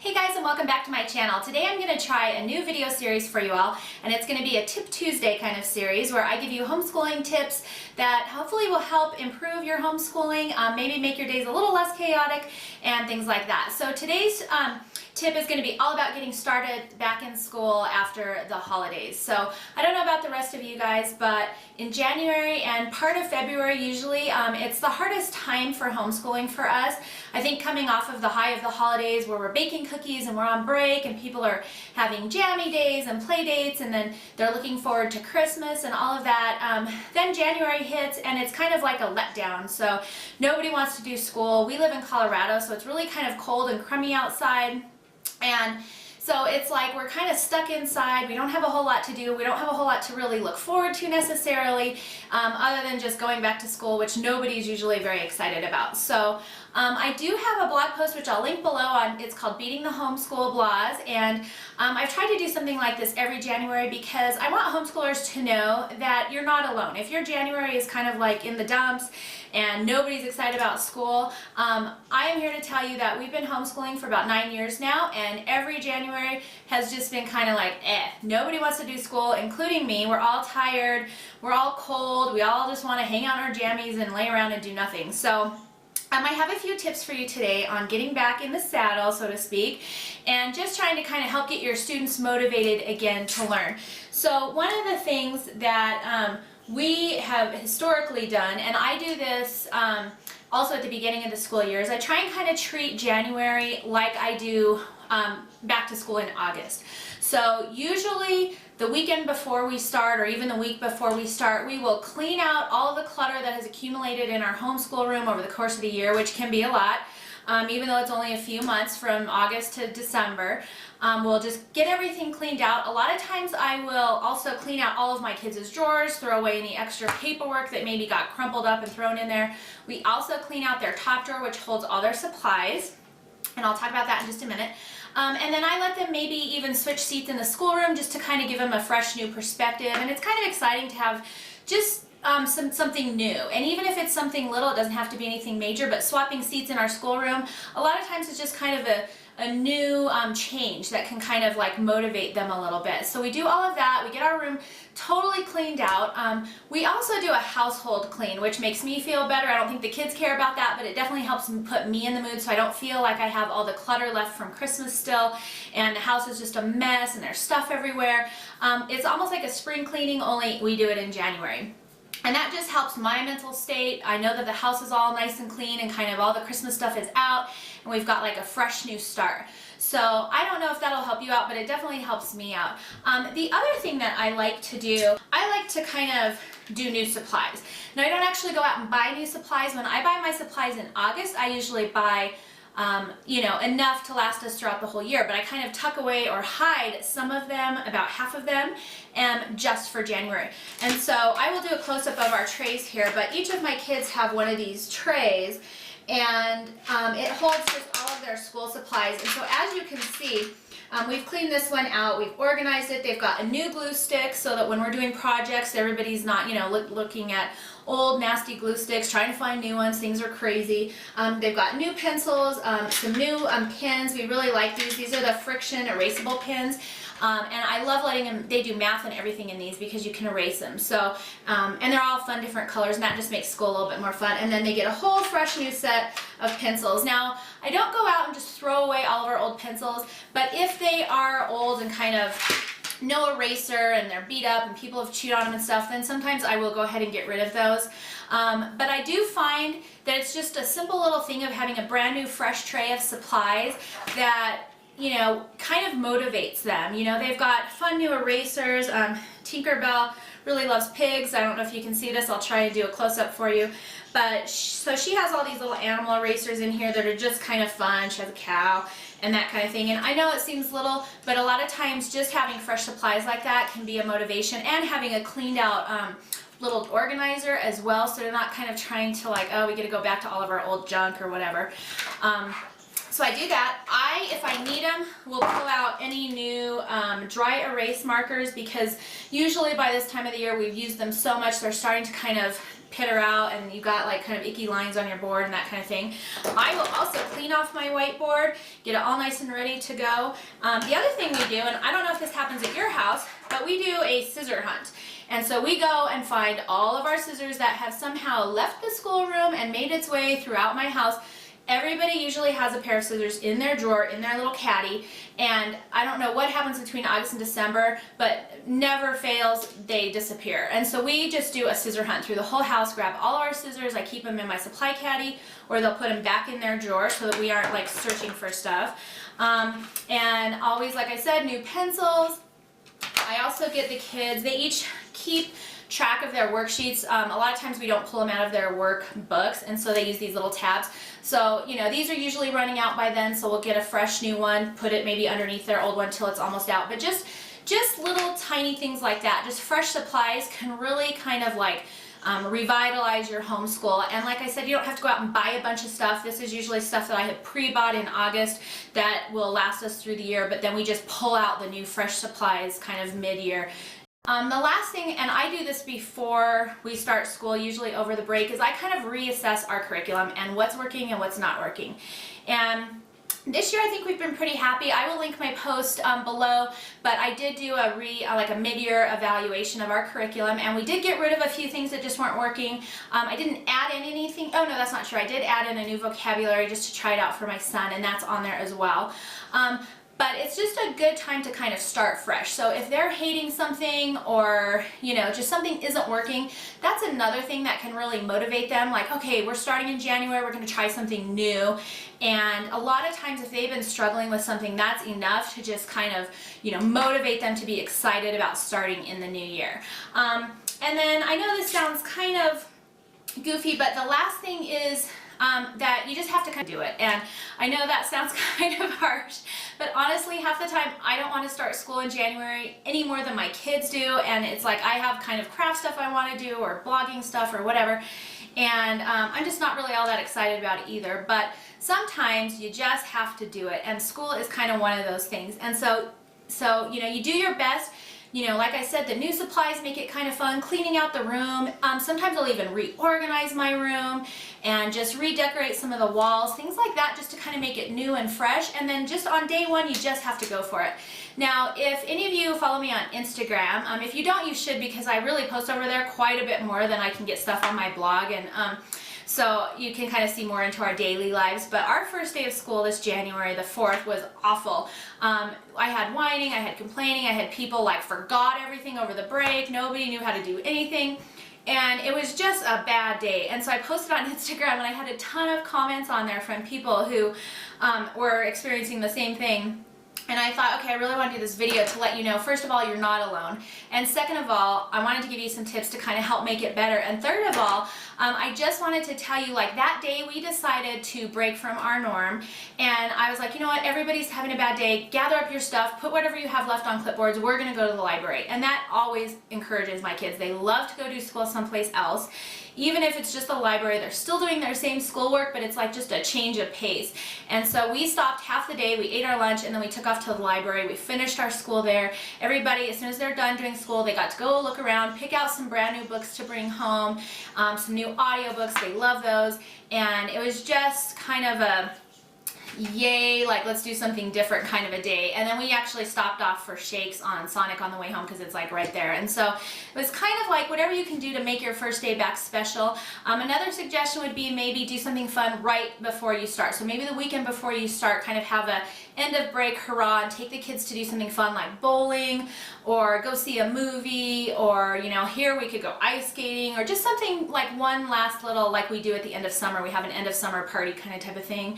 Hey guys, and welcome back to my channel. Today I'm going to try a new video series for you all, and it's going to be a Tip Tuesday kind of series where I give you homeschooling tips that hopefully will help improve your homeschooling, maybe make your days a little less chaotic and things like that. So today's tip is going to be all about getting started back in school after the holidays. So I don't know about the rest of you guys, but in January and part of February usually, it's the hardest time for homeschooling for us. I think coming off of the high of the holidays where we're baking cookies and we're on break and people are having Jammy days and play dates and then they're looking forward to Christmas and all of that, then January hits and it's kind of like a letdown. So nobody wants to do school. We live in Colorado, so it's really kind of cold and crummy outside. And so it's like we're kind of stuck inside. We don't have a whole lot to do. We don't have a whole lot to really look forward to necessarily, other than just going back to school, which nobody's usually very excited about. So I do have a blog post which I'll link below on. It's called Beating the Homeschool Blogs, and I've tried to do something like this every January because I want homeschoolers to know that you're not alone. If your January is kind of like in the dumps and nobody's excited about school, I am here to tell you that we've been homeschooling for about 9 years now, and every January has just been kind of like, nobody wants to do school, including me. We're all tired, we're all cold, we all just want to hang out in our jammies and lay around and do nothing. So I have a few tips for you today on getting back in the saddle, so to speak, and just trying to kind of help get your students motivated again to learn. So one of the things that we have historically done, and I do this also at the beginning of the school year, is I try and kind of treat January like I do back to school in August. So usually the weekend before we start, or even the week before we start, we will clean out all of the clutter that has accumulated in our homeschool room over the course of the year, which can be a lot, even though it's only a few months from August to December. We'll just get everything cleaned out. A lot of times I will also clean out all of my kids' drawers, throw away any extra paperwork that maybe got crumpled up and thrown in there. We also clean out their top drawer, which holds all their supplies, and I'll talk about that in just a minute. And then I let them maybe even switch seats in the schoolroom just to kind of give them a fresh new perspective. And it's kind of exciting to have just something new. And even if it's something little, it doesn't have to be anything major, but swapping seats in our schoolroom, a lot of times it's just kind of a new change that can kind of like motivate them a little bit. So we do all of that. We get our room totally cleaned out. We also do a household clean, which makes me feel better. I don't think the kids care about that, but it definitely helps put me in the mood so I don't feel like I have all the clutter left from Christmas still and the house is just a mess and there's stuff everywhere. It's almost like a spring cleaning, only we do it in January. And that just helps my mental state. I know that the house is all nice and clean and kind of all the Christmas stuff is out and we've got like a fresh new start. So I don't know if that'll help you out, but it definitely helps me out. The other thing that I like to do, I like to kind of do new supplies. Now I don't actually go out and buy new supplies. When I buy my supplies in August, I usually buy enough to last us throughout the whole year, but I kind of tuck away or hide some of them, about half of them, just for January. And so I will do a close-up of our trays here, but each of my kids have one of these trays, and it holds just all of their school supplies. And so as you can see, we've cleaned this one out, we've organized it, they've got a new glue stick so that when we're doing projects, everybody's not, looking at old nasty glue sticks, trying to find new ones. Things are crazy. They've got new pencils, some new pins. We really like these. These are the friction erasable pins. And I love letting them, they do math and everything in these because you can erase them. So, and they're all fun different colors, and that just makes school a little bit more fun. And then they get a whole fresh new set of pencils. Now, I don't go out and just throw away all of our old pencils, but if they are old and kind of no eraser and they're beat up and people have chewed on them and stuff, then sometimes I will go ahead and get rid of those. But I do find that it's just a simple little thing of having a brand new fresh tray of supplies that kind of motivates them. They've got fun new erasers. Tinkerbell really loves pigs. I don't know if you can see this. I'll try and do a close-up for you. But so she has all these little animal erasers in here that are just kind of fun. She has a cow and that kind of thing. And I know it seems little, but a lot of times just having fresh supplies like that can be a motivation, and having a cleaned out little organizer as well, so they're not kind of trying to like, oh, we got to go back to all of our old junk or whatever. So I do that. If I need them, will pull out any new dry erase markers, because usually by this time of the year we've used them so much they're starting to kind of pitter out and you got like kind of icky lines on your board and that kind of thing. I will also clean off my whiteboard, get it all nice and ready to go. The other thing we do, and I don't know if this happens at your house, but we do a scissor hunt. And so we go and find all of our scissors that have somehow left the schoolroom and made its way throughout my house. Everybody usually has a pair of scissors in their drawer, in their little caddy, and I don't know what happens between August and December, but never fails, they disappear. And so we just do a scissor hunt through the whole house, grab all our scissors, I keep them in my supply caddy, or they'll put them back in their drawer so that we aren't like searching for stuff. And always, like I said, new pencils. I also get the kids, they each keep track of their worksheets. A lot of times we don't pull them out of their workbooks, and so they use these little tabs. So, you know, these are usually running out by then, so we'll get a fresh new one, put it maybe underneath their old one till it's almost out. But just little tiny things like that, just fresh supplies can really kind of like revitalize your homeschool. And like I said, you don't have to go out and buy a bunch of stuff. This is usually stuff that I have pre-bought in August that will last us through the year, but then we just pull out the new fresh supplies kind of mid-year. The last thing, and I do this before we start school, usually over the break, is I kind of reassess our curriculum and what's working and what's not working. And this year I think we've been pretty happy. I will link my post below, but I did do a mid-year evaluation of our curriculum, and we did get rid of a few things that just weren't working. I didn't add in anything. Oh no, that's not true. I did add in a new vocabulary just to try it out for my son, and that's on there as well. But it's just a good time to kind of start fresh. So if they're hating something, or you know, just something isn't working, that's another thing that can really motivate them. Like, okay, we're starting in January, we're going to try something new. And a lot of times if they've been struggling with something, that's enough to just kind of, you know, motivate them to be excited about starting in the new year. And then I know this sounds kind of goofy, but the last thing is that you just have to kind of do it. And I know that sounds kind of harsh, but honestly, half the time I don't want to start school in January any more than my kids do, and it's like I have kind of craft stuff I want to do, or blogging stuff, or whatever, and I'm just not really all that excited about it either. But sometimes you just have to do it, and school is kind of one of those things. And so you know, you do your best. You know, like I said, the new supplies make it kind of fun, cleaning out the room. Sometimes I'll even reorganize my room and just redecorate some of the walls, things like that, just to kind of make it new and fresh. And then just on day one, you just have to go for it. Now, if any of you follow me on Instagram, if you don't, you should, because I really post over there quite a bit more than I can get stuff on my blog. And so you can kind of see more into our daily lives. But our first day of school this January the 4th was awful. I had whining, I had complaining, I had people like forgot everything over the break, nobody knew how to do anything, and it was just a bad day. And so I posted on Instagram, and I had a ton of comments on there from people who were experiencing the same thing. And I thought, okay, I really want to do this video to let you know, first of all, you're not alone. And second of all, I wanted to give you some tips to kind of help make it better. And third of all, I just wanted to tell you, like, that day we decided to break from our norm. And I was like, you know what, everybody's having a bad day. Gather up your stuff, put whatever you have left on clipboards. We're going to go to the library. And that always encourages my kids. They love to go do school someplace else. Even if it's just the library, they're still doing their same schoolwork, but it's like just a change of pace. And so we stopped half the day, we ate our lunch, and then we took off to the library. We finished our school there. Everybody, as soon as they're done doing school, they got to go look around, pick out some brand new books to bring home, some new audiobooks. They love those. And it was just kind of a yay, like let's do something different kind of a day. And then we actually stopped off for shakes on Sonic on the way home, because it's like right there. And so it was kind of like whatever you can do to make your first day back special. Another suggestion would be maybe do something fun right before you start. So maybe the weekend before you start, kind of have a end of break hurrah and take the kids to do something fun like bowling, or go see a movie, or, you know, here we could go ice skating, or just something like one last little, like we do at the end of summer. We have an end of summer party kind of type of thing.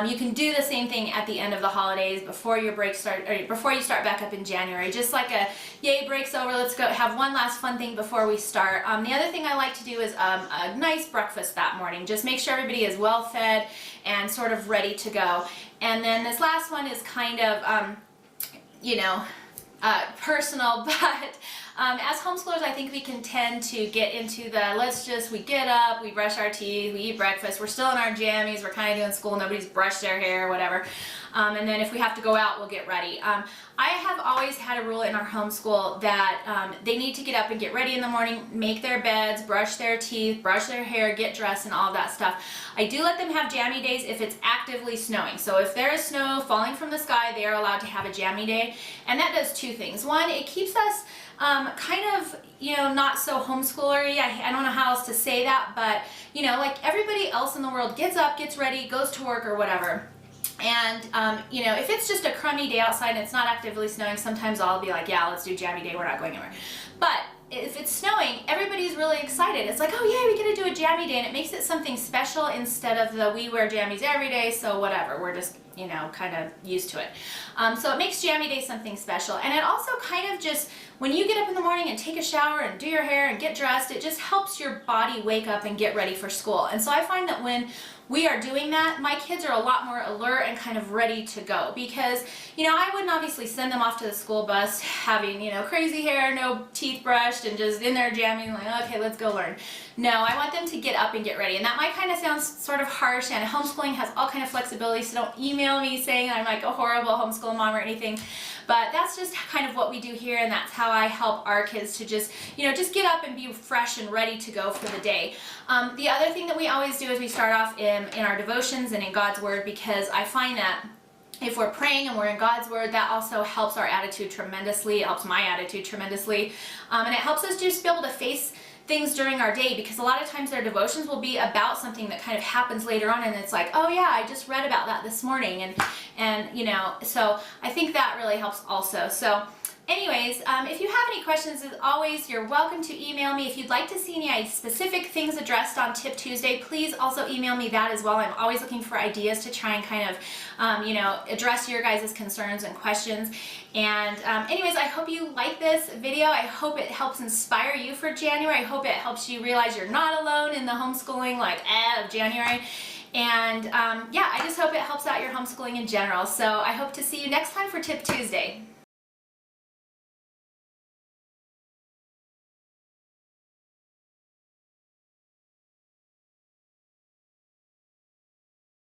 You can do the same thing at the end of the holidays before your break start, or before you start back up in January. Just like a yay, break's over, let's go have one last fun thing before we start. The other thing I like to do is a nice breakfast that morning. Just make sure everybody is well fed and sort of ready to go. And then this last one is kind of, you know, personal, but As homeschoolers, I think we can tend to get into the, we get up, we brush our teeth, we eat breakfast, we're still in our jammies, we're kind of doing school, nobody's brushed their hair, whatever. And then if we have to go out, we'll get ready. I have always had a rule in our homeschool that they need to get up and get ready in the morning, make their beds, brush their teeth, brush their hair, get dressed, and all of that stuff. I do let them have jammy days if it's actively snowing. So if there is snow falling from the sky, they are allowed to have a jammy day. And that does two things. One, it keeps us kind of, not so homeschoolery. I don't know how else to say that, but, like everybody else in the world gets up, gets ready, goes to work or whatever. And, if it's just a crummy day outside and it's not actively snowing, sometimes I'll be like, yeah, let's do jammy day, we're not going anywhere. But if it's snowing, everybody's really excited. It's like, oh yeah, we get to do a jammy day, and it makes it something special instead of the we wear jammies every day, so whatever, we're just, kind of used to it. So it makes jammy day something special. And it also kind of just, when you get up in the morning and take a shower and do your hair and get dressed, it just helps your body wake up and get ready for school. And so I find that when we are doing that, my kids are a lot more alert and kind of ready to go, because, I wouldn't obviously send them off to the school bus having, crazy hair, no teeth brushed, and just in there jamming, like, okay, let's go learn. No, I want them to get up and get ready. And that might kind of sound sort of harsh, and homeschooling has all kind of flexibility, so don't email me saying I'm like a horrible homeschool mom or anything. But that's just kind of what we do here, and that's how I help our kids to just, just get up and be fresh and ready to go for the day. The other thing that we always do is we start off in our devotions and in God's Word, because I find that if we're praying and we're in God's Word, that also helps our attitude tremendously. It helps my attitude tremendously. And it helps us just be able to face things during our day, because a lot of times their devotions will be about something that kind of happens later on, and it's like, oh yeah, I just read about that this morning, and so I think that really helps also. So anyways, if you have any questions, as always, you're welcome to email me. If you'd like to see any specific things addressed on Tip Tuesday, please also email me that as well. I'm always looking for ideas to try and kind of, address your guys' concerns and questions. And anyways, I hope you like this video. I hope it helps inspire you for January. I hope it helps you realize you're not alone in the homeschooling of January. And yeah, I just hope it helps out your homeschooling in general. So I hope to see you next time for Tip Tuesday.